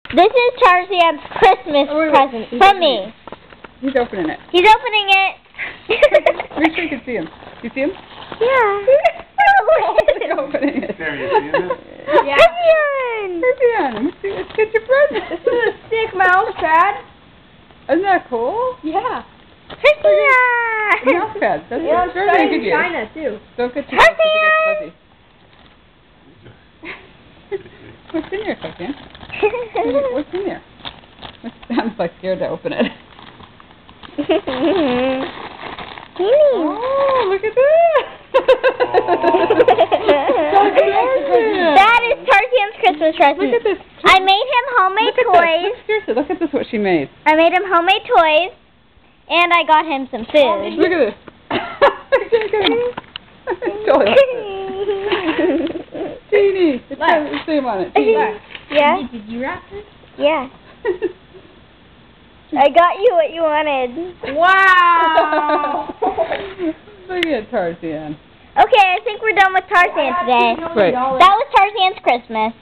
This is Tarzan's Christmas present from me. He's opening it. He's opening it. Make sure you can see him. You see him? Yeah. He's opening it. There, you see this? Yeah. Herbian, let's get your present. This is a stick mouse pad. Isn't that cool? Yeah. Mouse pads. That's Yeah, what very in good use. China too. Don't get too close to get fuzzy. What's in there, Herbian? What's in there? I'm like scared to open it. Oh, look at that! That is Tarzan's Christmas present. Look at this. I made him homemade toys. Seriously, look at this, what she made. I made him homemade toys, and I got him some food. Look at this. Totally like this. Teeny. It's got his name on it. Teeny. Yeah? Did you wrap this? Yeah. I got you what you wanted. Wow! Look at Tarzan. Okay, I think we're done with Tarzan today. Right. That was Tarzan's Christmas.